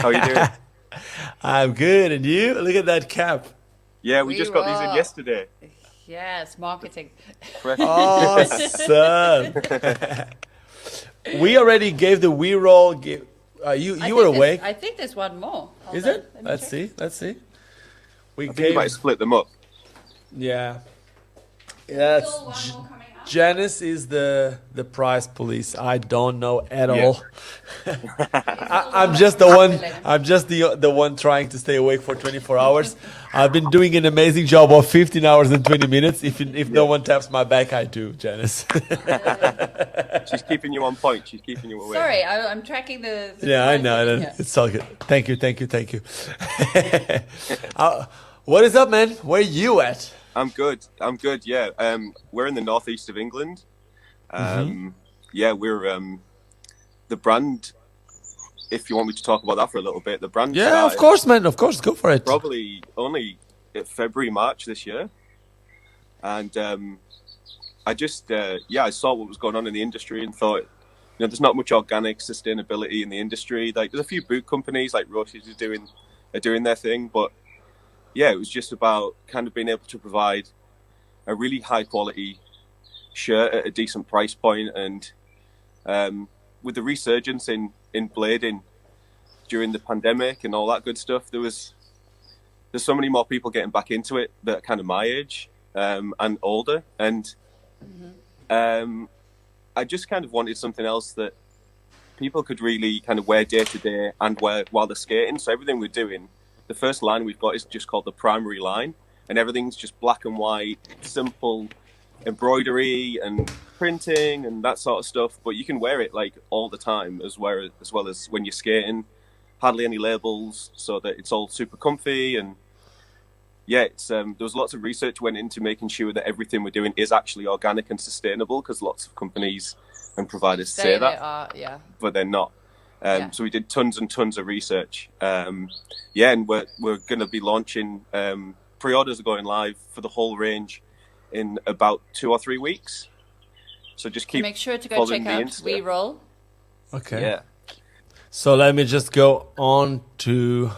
How you doing? I'm good, and you? Look at that cap. Yeah, we We just got these in rock. yesterday. Yes, marketing. Fresh. Awesome. We already gave the we roll. You were awake, I think there's one more. Hold is on, it? let me Let's check. see. Let's see. We I think we might have gave. split them up. Yeah. There's Yes. still one more coming up. Janice is the prize police. I don't know at Yeah. all. There's still I'm one more just the coming up, one. Elena. I'm just the one trying to stay awake for 24 hours. I've been doing an amazing job of 15 hours and 20 minutes. If no Yeah. one taps my back, I do, Janice. She's keeping you on point. She's keeping you awake. Sorry, I'm tracking the Yeah, I time know. I thing know. here. It's all good. Thank you. Thank you. Thank you. What is up, man? Where you at? I'm good. I'm good. Yeah. We're in the northeast of England. Yeah, we're the brand. If you want me to talk about that for a little bit, the brand Yeah, of started course, man. Of course, go for it. probably only in February, March this year, and I just yeah, I saw what was going on in the industry and thought, there's not much organic sustainability in the industry. Like, there's a few boot companies like Roche's are doing their thing, but yeah, it was just about kind of being able to provide a really high quality shirt at a decent price point, and with the resurgence in blading during the pandemic and all that good stuff, there's so many more people getting back into it that are kind of my age and older, and um, I just kind of wanted something else that people could really kind of wear day to day and wear while they're skating. So everything we're doing, the first line we've got is just called the primary line, and everything's just black and white, simple embroidery and printing and that sort of stuff. But you can wear it like all the time as well as when you're skating. Hardly any labels, so that it's all super comfy. And yeah, it's there was lots of research went into making sure that everything we're doing is actually organic and sustainable, because lots of companies and providers say Say they that, are, yeah. but they're not. Yeah. So we did tons and tons of research. Yeah, and we're going to be launching. Pre-orders are going live for the whole range in about 2 or 3 weeks. So just So keep make sure to go following check the out Insta. We Roll. Okay. Yeah, So let me just go on to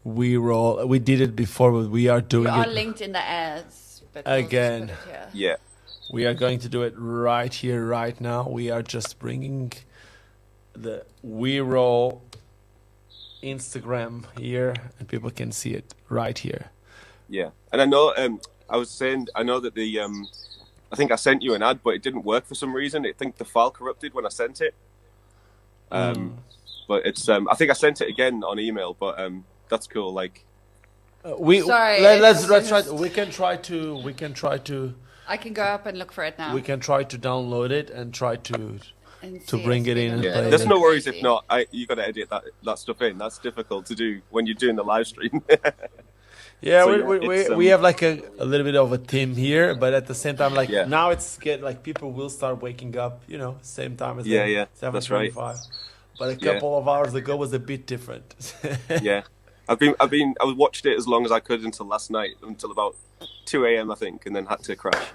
we roll. We did it before, but we are We doing are it linked in the ads, but we'll just again. put it here. yeah, We are going to do it right here, right now. We are just bringing the we roll Instagram here, and people can see it right here. yeah. And I know I was saying I know that the I think I sent you an ad, but it didn't work for some reason. I think the file corrupted when I sent it. But it's I think I sent it again on email, but that's cool. Like, We Sorry, let's try. just- We can try to I can go up and look for it now. we can try to download it and try to And to see, bring it's it been in a and yeah, play little it there's in. bit no worries if crazy. not. You got to edit that stuff in. That's difficult to do when you're doing the live stream. Yeah, So, we, yeah, we, it's we, we have like a little bit of a team here, but at the same time, like yeah, now it's get like people will start waking up, same time as yeah, them, yeah. That's right. 7:25. But a Yeah, couple of hours ago was a bit different. yeah. I watched it as long as I could until last night, until about 2 a.m. I think, and then had to crash.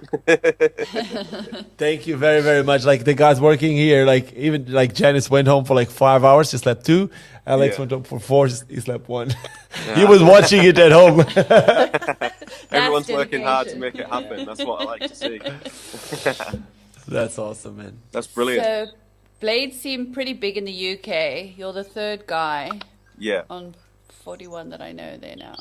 Thank you very, very much. Like the guys working here, like even like Janice went home for like 5 hours, she slept two. Alex Yeah. went home for four, he slept one. He Yeah. was watching it at home. That's Everyone's working hard to dedication. make it happen. That's what I like to see. That's awesome, man. That's brilliant. So blades seem pretty big in the UK. You're the third guy Yeah, on 41 that I know there now.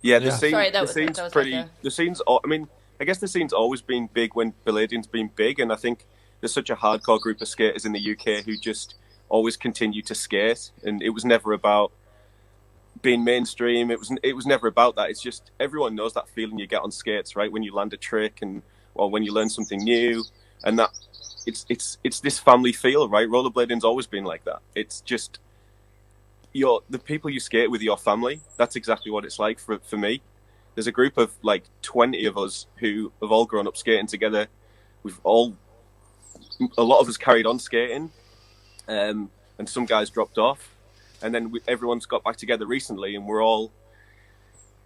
yeah. Yeah. Sorry, The that scene's was pretty. like a The scene's. I mean, I guess the scene's always been big when Palladium's been big, and I think there's such a hardcore group of skaters in the UK who just always continue to skate, and it was never about being mainstream. It was never about that. It's just everyone knows that feeling you get on skates, right? When you land a trick or when you learn something new, and that it's this family feel, right? Rollerblading's always been like that. It's just the people you skate with, your family. That's exactly what it's like for me. There's a group of like 20 of us who have all grown up skating together. A lot of us carried on skating, and some guys dropped off, and then everyone's got back together recently, and we're all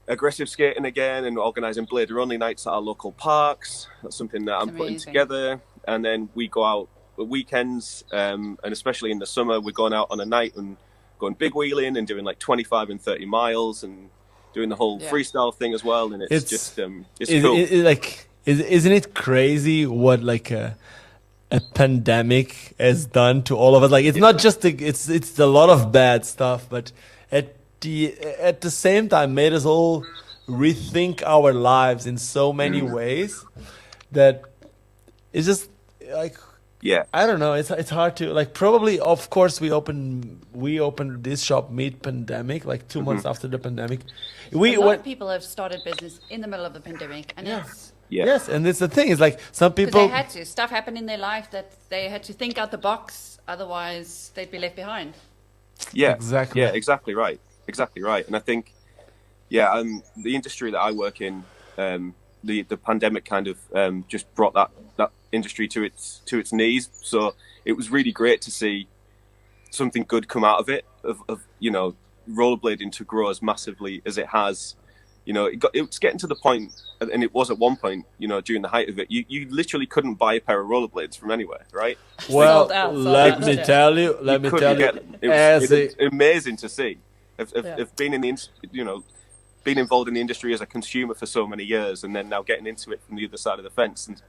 aggressive skating again and organising blader only nights at our local parks. That's something that I'm putting amazing. together, and then we go out at weekends, and especially in the summer, we're going out on a night and going big wheeling and doing like 25 and 30 miles and doing the whole freestyle thing as well. And it's just it's cool. Isn't it crazy what like a pandemic has done to all of us? Like it's not just it's a lot of bad stuff, but at the same time made us all rethink our lives in so many ways that it's just like I don't know, it's hard to like. Probably of course we opened this shop mid pandemic, like 2 months after the pandemic. A lot of people have started business in the middle of the pandemic, and yes, and it's the thing is like some people they had to stuff happened in their life that they had to think out the box, otherwise they'd be left behind. Exactly right. And I think the industry that I work in, the pandemic kind of just brought that industry to its knees. So it was really great to see something good come out of it, of you know, rollerblading to grow as massively as it has. You know, it's getting to the point, and it was at one point, you know, during the height of it, you literally couldn't buy a pair of rollerblades from anywhere, right? Well, let me tell you, it's amazing to see. Of being in the, you know, being involved in the industry as a consumer for so many years, and then now getting into it from the other side of the fence and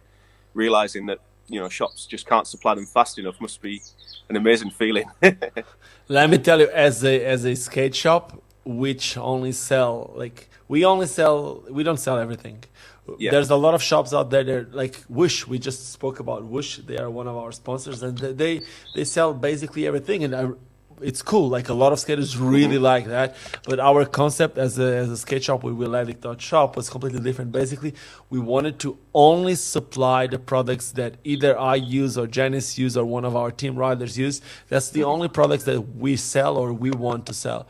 realizing that, you know, shops just can't supply them fast enough must be an amazing feeling. Let me tell you, as a skate shop, which only sell like we don't sell everything. There's a lot of shops out there that like Whoosh. We just spoke about Whoosh. They are one of our sponsors, and they sell basically everything, and it's cool. Like a lot of skaters really like that. But our concept as a skate shop with Will Addict shop was completely different. Basically, we wanted to only supply the products that either I use or Janice use or one of our team riders use. That's the only products that we sell or we want to sell.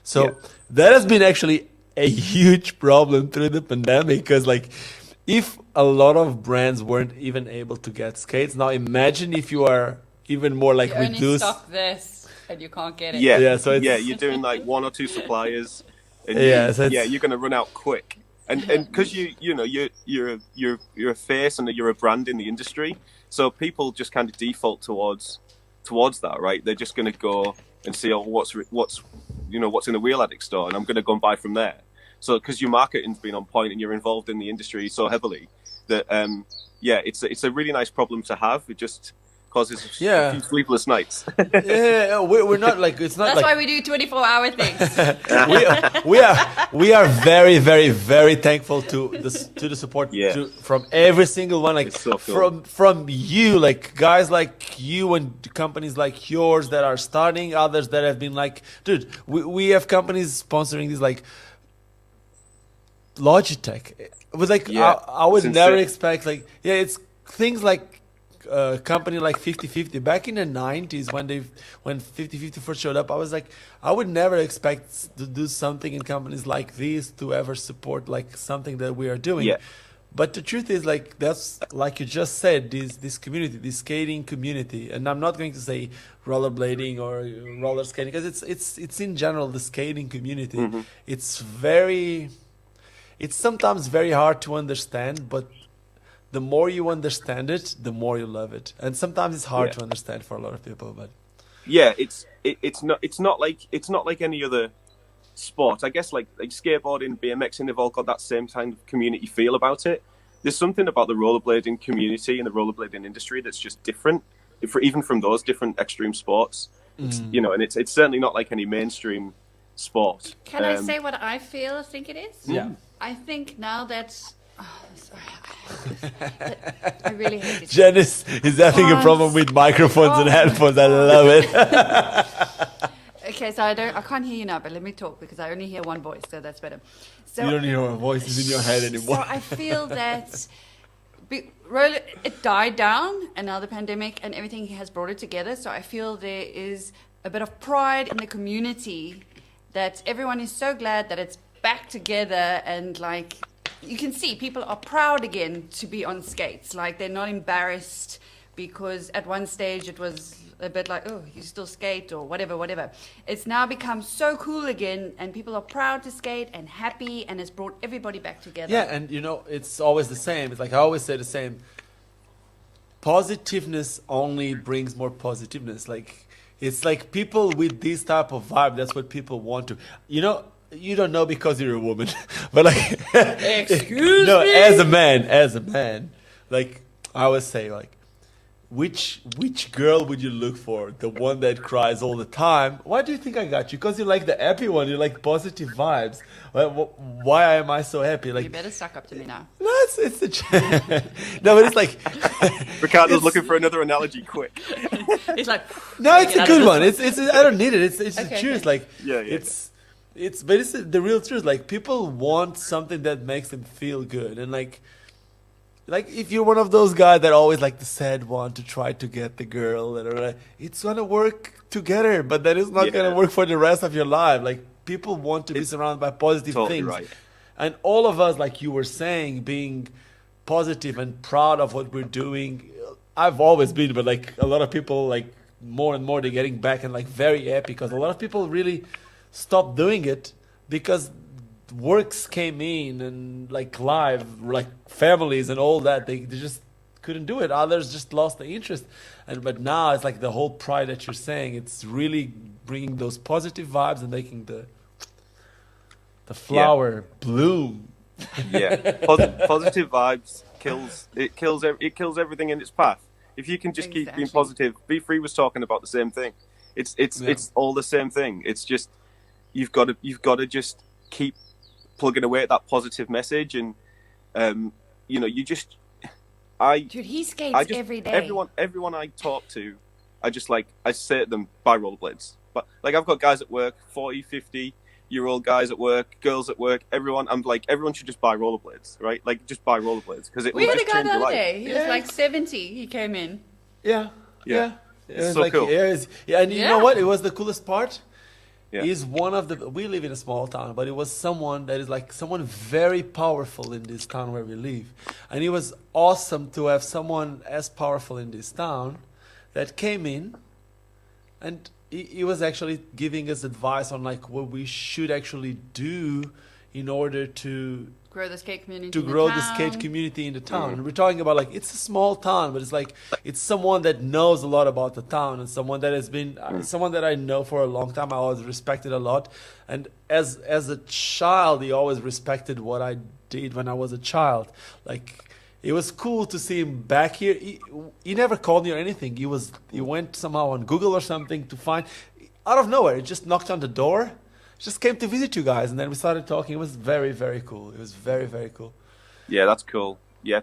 So that has been actually a huge problem through the pandemic, because like if a lot of brands weren't even able to get skates, now imagine if you are even more like you reduced. Only stock this and you can't get it. So you're doing like one or two suppliers, and you're going to run out quick. And because you know you're a face and you're a brand in the industry, so people just kind of default towards that, right? They're just going to go and see what's in the Wheel Addict store, and I'm going to go and buy from there. So because your marketing's been on point and you're involved in the industry so heavily that it's a really nice problem to have. It just causes a few sleepless nights. We're not like it's not. That's why we do 24-hour things. we are very, very, very thankful to the support from every single one. Like so cool. from you, like guys like you and companies like yours that are starting, others that have been like, dude, we have companies sponsoring these like Logitech. It was like I would never expect like it's things like. Company like 50/50 back in the 90s when 50/50 first showed up, I was like, I would never expect to do something in companies like these to ever support like something that we are doing. But the truth is, like, that's like you just said, this community, this skating community, and I'm not going to say rollerblading or roller skating because it's in general the skating community. It's sometimes very hard to understand, but the more you understand it, the more you love it. And sometimes it's hard to understand for a lot of people. But it's not like any other sport. I guess like skateboarding, BMXing, they've all got that same kind of community feel about it. There's something about the rollerblading community and the rollerblading industry that's just different, even from those different extreme sports. You know, and it's certainly not like any mainstream sport. Can I say what I think it is? Yeah. I think now that. I really hate it. Janice is having a problem with microphones and headphones. I love it. Okay, so I can't hear you now, but let me talk because I only hear one voice, so that's better. So you don't hear our voices in your head anymore. So I feel that it died down, and now the pandemic and everything has brought it together. So I feel there is a bit of pride in the community that everyone is so glad that it's back together, and like. You can see people are proud again to be on skates. Like they're not embarrassed because at one stage it was a bit like, oh, you still skate or whatever. It's now become so cool again, and people are proud to skate and happy, and it's brought everybody back together. Yeah, and you know, it's always the same. It's like I always say the same. Positiveness only brings more positiveness. Like It's like people with this type of vibe. That's what people want to. You know, you don't know because you're a woman, but like, Excuse no, me? as a man, like I always say, like, which girl would you look for? The one that cries all the time? Why do you think I got you? Because you like the happy one. You like positive vibes. Why am I so happy? Like, You better suck up to me now. no, it's the no, but it's like Ricardo's it's- looking for another analogy quick. It's like, No, it's get a out of good this one. It's I don't need it. It's the Okay, truth. okay. Like Yeah, yeah, it's but it's the real truth. Like people want something that makes them feel good, and like if you're one of those guys that always like the sad one to try to get the girl, and it's gonna work together, but that is not Yeah. gonna work for the rest of your life. Like people want to be surrounded by positive Totally things, right. and all of us, like you were saying, being positive and proud of what we're doing. I've always been, but like a lot of people, like more and more, they're getting back and like very happy because a lot of people really stopped doing it because works came in and like live, like families and all that. They just couldn't do it. Others just lost the interest. And but now it's like the whole pride that you're saying. It's really bringing those positive vibes and making the flower bloom. Yeah, positive vibes kills everything in its path. If you can just keep being Exactly. positive, B3 was talking about the same thing. It's Yeah. all the same thing. It's just you've got to just keep plugging away at that positive message, and you just dude, he skates I just every day. everyone I talk to, I say to them, buy rollerblades. But like I've got guys at work, 40, 50-year-old guys at work, girls at work, everyone. I'm like, everyone should just buy rollerblades, right? Like just buy rollerblades because it We will had a just guy change the your other life. day. He was like 70. He came in. Yeah, Yeah. yeah. It It's was so like, cool. yeah, and you know Yeah. what? It was the coolest part. Yeah. Is one of the we live in a small town, but it was someone that is like someone very powerful in this town where we live, and it was awesome to have someone as powerful in this town that came in, and he was actually giving us advice on like what we should actually do in order to Grow the skate community. to in grow the the skate town. community in the town. And we're talking about like it's a small town, but it's like it's someone that knows a lot about the town and someone that has been someone that I know for a long time. I always respected a lot, and as a child, he always respected what I did when I was a child. Like it was cool to see him back here. He never called me or anything. He went somehow on Google or something to find out of nowhere. He just knocked on the door. Just came to visit you guys, and then we started talking. It was very, very cool. It was very, very cool. Yeah, that's cool. Yeah,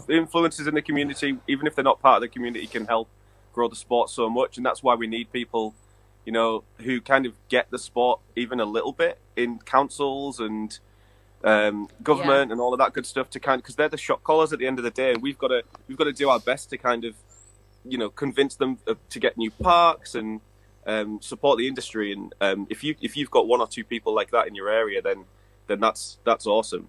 influences in the community, even if they're not part of the community, can help grow the sport so much, and that's why we need people, who kind of get the sport even a little bit in councils and government and all of that good stuff to because they're the shot callers at the end of the day, and we've got to do our best to kind of, convince them to get new parks and support the industry. And if you've got one or two people like that in your area, then that's awesome.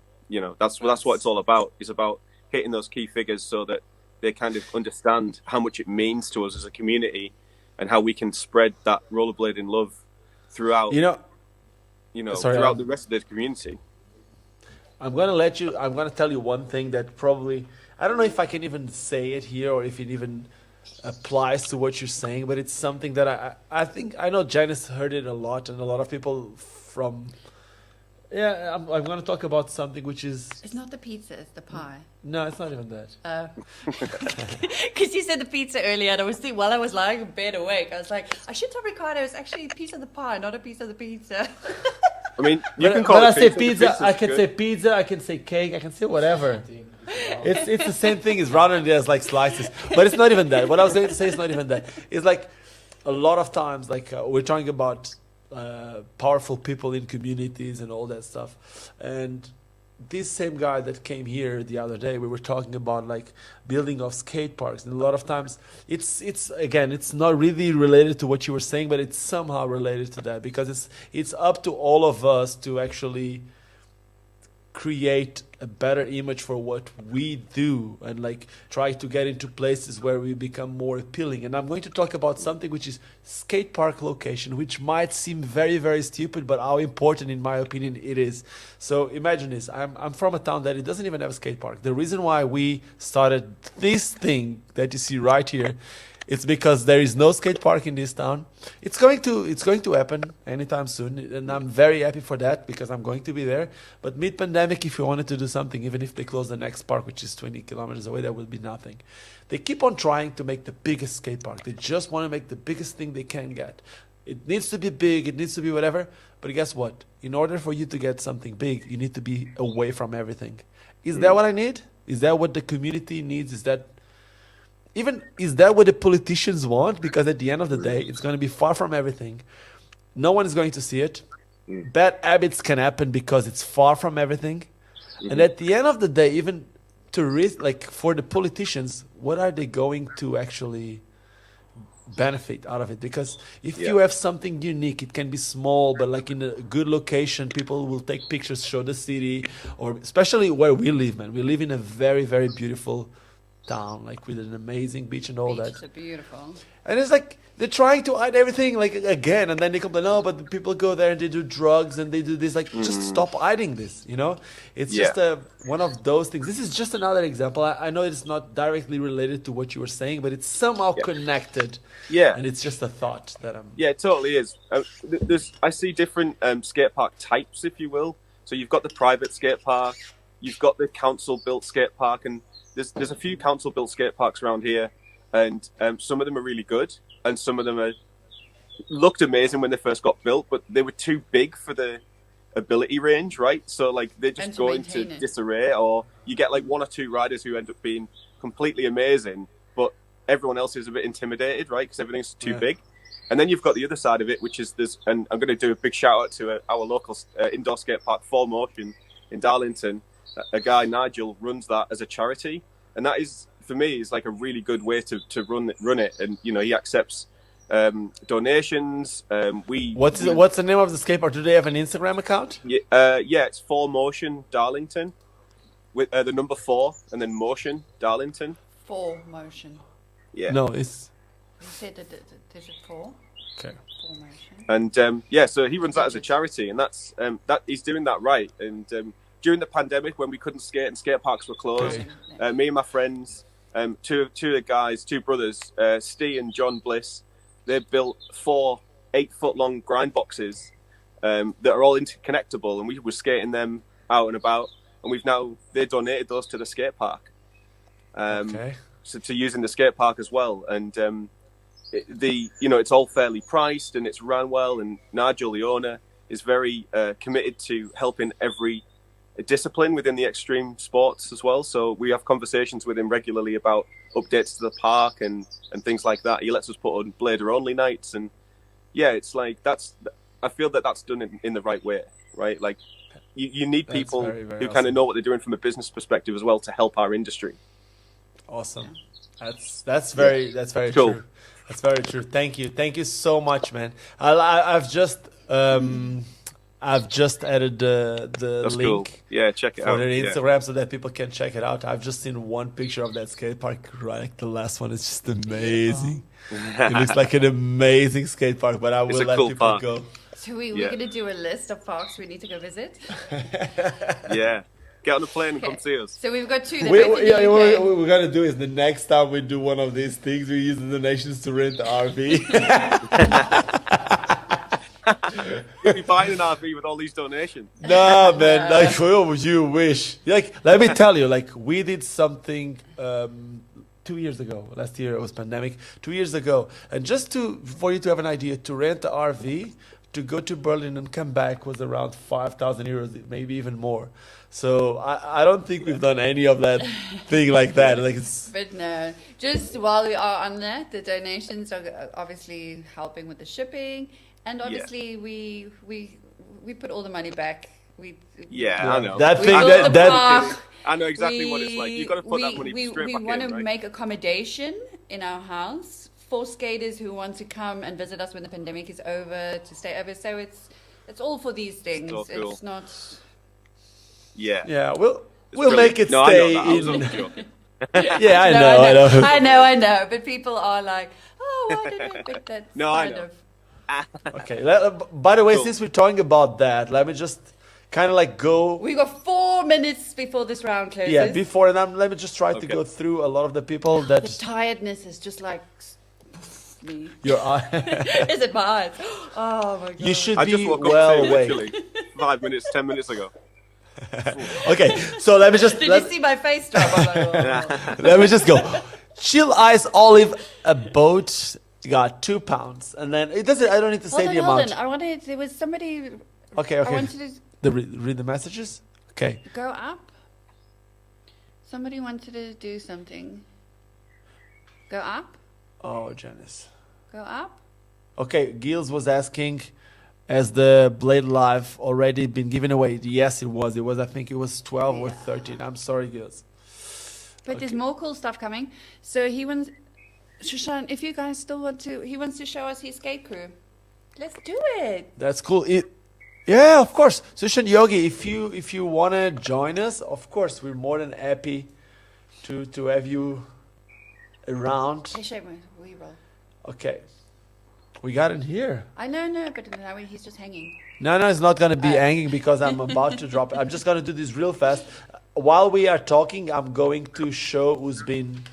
That's what it's all about. It's about hitting those key figures so that they kind of understand how much it means to us as a community and how we can spread that rollerblading love throughout throughout the rest of the community. I'm gonna tell you one thing that probably I don't know if I can even say it here or if it even applies to what you're saying, but it's something that I think I know Janice heard it a lot, and a lot of people from. Yeah, I'm going to talk about something which is It's not the pizza, it's the pie. no, it's not even that. Because you said the pizza earlier, and I was while I was lying in bed awake, I was like, I should tell Ricardo it's actually a piece of the pie, not a piece of the pizza. I mean, you can call When it I say pizza. pizza, Pizza's I can good. say pizza, I can say cake, I can say whatever. It's the same thing. It's rounded as like slices, but it's not even that. What I was going to say is not even that. It's like a lot of times, like we're talking about powerful people in communities and all that stuff. And this same guy that came here the other day, we were talking about like building of skate parks, and a lot of times it's again, it's not really related to what you were saying, but it's somehow related to that because it's up to all of us to actually create a better image for what we do and like try to get into places where we become more appealing. And I'm going to talk about something which is skate park location, which might seem very, very stupid, but how important in my opinion it is. So imagine this, I'm from a town that it doesn't even have a skate park. The reason why we started this thing that you see right here It's because there is no skate park in this town. It's going to happen anytime soon, and I'm very happy for that because I'm going to be there. But mid-pandemic, if we wanted to do something, even if they close the next park, which is 20 kilometers away, there will be nothing. They keep on trying to make the biggest skate park. They just want to make the biggest thing they can get. It needs to be big. It needs to be whatever. But guess what? In order for you to get something big, you need to be away from everything. Is that what I need? Is that what the community needs? Is that what the politicians want? Because at the end of the day, it's going to be far from everything. No one is going to see it. Bad habits can happen because it's far from everything. And at the end of the day, even for the politicians, what are they going to actually benefit out of it? Because if you have something unique, it can be small, but like in a good location, people will take pictures, show the city, or especially where we live, man. We live in a very, very beautiful town, like with an amazing beach and all that. Beaches are beautiful. And it's like they're trying to hide everything, like again, and then they complain, oh, but the people go there and they do drugs and they do this. Like, just stop hiding this, you know? It's just one of those things. This is just another example. I know it's not directly related to what you were saying, but it's somehow connected. Yeah. And it's just a thought that I'm... Yeah, it totally is. I see different skate park types, if you will. So you've got the private skate park, you've got the council-built skate park, and there's a few council-built skate parks around here, and some of them are really good, and some of them looked amazing when they first got built, but they were too big for the ability range, right? So like they just go into disarray, or you get like one or two riders who end up being completely amazing, but everyone else is a bit intimidated, right? Because everything's too big. And then you've got the other side of it, which is this, and I'm going to do a big shout out to our local indoor skate park, 4Motion in Darlington. A guy, Nigel, runs that as a charity, and that is, for me, is like a really good way to run it. And you know, he accepts donations. What's the name of the skate park? Do they have an Instagram account? Yeah, it's 4Motion Darlington with the number 4 and then Motion Darlington. 4Motion. Yeah. No, it's. You said that there's a 4. Okay. 4Motion. And so he runs that as a charity, and that's that he's doing that right. And during the pandemic, when we couldn't skate and skate parks were closed, me and my friends, two of the guys, two brothers, Steve and John Bliss, they built 4 8-foot-long grind boxes that are all interconnectable, and we were skating them out and about. And they donated those to the skate park, so to use in the skate park as well. And it's all fairly priced and it's run well. And Nigel, the owner, is very committed to helping every discipline within the extreme sports as well. So we have conversations with him regularly about updates to the park and things like that. He lets us put on blader only nights, and it's like I feel that's done in the right way, right? Like you need people very, very who kind of know what they're doing from a business perspective as well to help our industry. Awesome. That's very cool. True. That's very true. Thank you so much, man. I've just added the link. Cool. Yeah, check it out for their Instagram so that people can check it out. I've just seen one picture of that skate park. Right, the last one is just amazing. It looks like an amazing skate park, but I will let people go. So we're going to do a list of parks we need to go visit. Yeah. Get on the plane and come see us. So we've got 2. What we're going to do is the next time we do one of these things, we use the donations to rent the RV. You'll be buying an RV with all these donations. No, man. Like, you wish. Like, let me tell you, like, we did something 2 years ago. Last year it was pandemic. 2 years ago. And just for you to have an idea, to rent the RV, to go to Berlin and come back was around 5,000 euros, maybe even more. So I don't think we've done any of that thing like that. Like But no, just while we are on that, the donations are obviously helping with the shipping, and obviously we put all the money back. I know. That thing I know exactly what it's like. You've got to put that money straight back in. We want to make accommodation in our house for skaters who want to come and visit us when the pandemic is over, to stay over. So it's all for these things. So cool. It's not. Yeah. We'll make it stay in. Yeah, I know. But people are like, oh, why did I pick that? No, I know. Okay. By the way, since we're talking about that, let me just kind of like go. We got 4 minutes before this round closes. Yeah, let me just try to go through a lot of the people that. The tiredness is just like me. Your eye. Is it my eyes? Oh my god. You should I just be woke up well today, awake. literally 5 minutes, 10 minutes ago. Okay, so let me just Did you see my face drop? I'm like, oh. let me just go. Chill Ice Olive, a boat got £2, and then it doesn't. I don't need to say the amount. I wanted. There was somebody. Okay, I okay. wanted to Read the messages. Okay. go up. Somebody wanted to do something. Go up. Oh, Janice. Go up. Okay, Gilles was asking, has the Blade Live already been given away? Yes, it was. It was. I think it was 12 or 13. I'm sorry, Gilles. But there's more cool stuff coming. So he wants, Shushan, if you guys still want to, he wants to show us his skate crew. Let's do it. That's cool. Yeah, of course. Sushan Yogi, if you wanna join us, of course, we're more than happy to have you around. I showed my wee roll. Okay, we got in here. I know, but now he's just hanging. No, it's not gonna be hanging because I'm about to drop. I'm just gonna do this real fast. While we are talking, I'm going to show who's been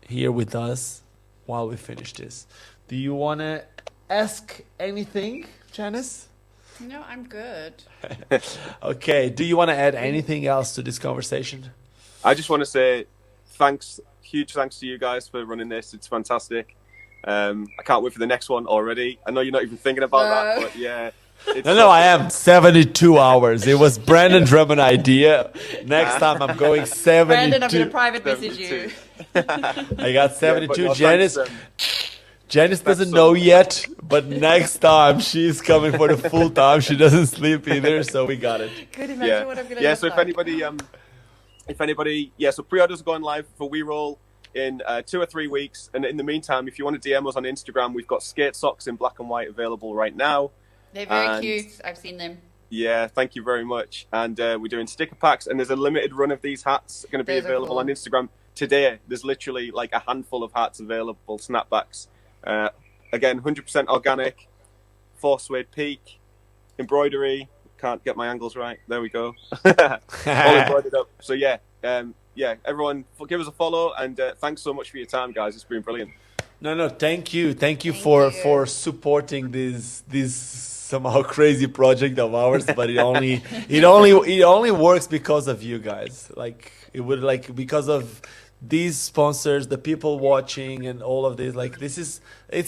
here with us while we finish this. Do you wanna ask anything, Janice? No, I'm good. Okay. Do you want to add anything else to this conversation? I just want to say huge thanks to you guys for running this. It's fantastic. I can't wait for the next one already. I know you're not even thinking about that, but yeah. No, I am. 72 hours. It was Brandon Drummond idea. Next time I'm going 72. Brandon, I'm going to private message you. I got 72. Yeah, Janice. Janice doesn't know yet, but next time she's coming for the full time. She doesn't sleep either, so we got it. Could imagine what I'm going to Yeah, look so like. if anybody, so pre-orders are going live for WeRoll in 2 or 3 weeks. And in the meantime, if you want to DM us on Instagram, we've got skate socks in black and white available right now. They're very cute. I've seen them. Yeah, thank you very much. And we're doing sticker packs, and there's a limited run of these hats going to be Those are available cool. on Instagram today. There's literally like a handful of hats available, snapbacks. Again, 100% organic, 4 suede peak, embroidery. Can't get my angles right. There we go. All embroidered up. So yeah, everyone give us a follow, and thanks so much for your time, guys. It's been brilliant. No, thank you you. for supporting this somehow crazy project of ours, but it only works because of you guys. Like it would because of these sponsors, the people watching, and all of this. Like it's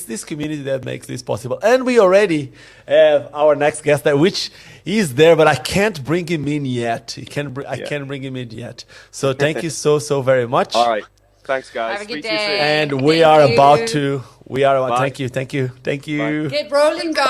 this community that makes this possible. And we already have our next guest, which is there, but I can't bring him in yet. I can't bring him in yet. So thank you so very much. All right, thanks, guys. Have a good Speak to you soon. day. And we Thank are you. about to. Bye. Thank you. Get rolling, guys.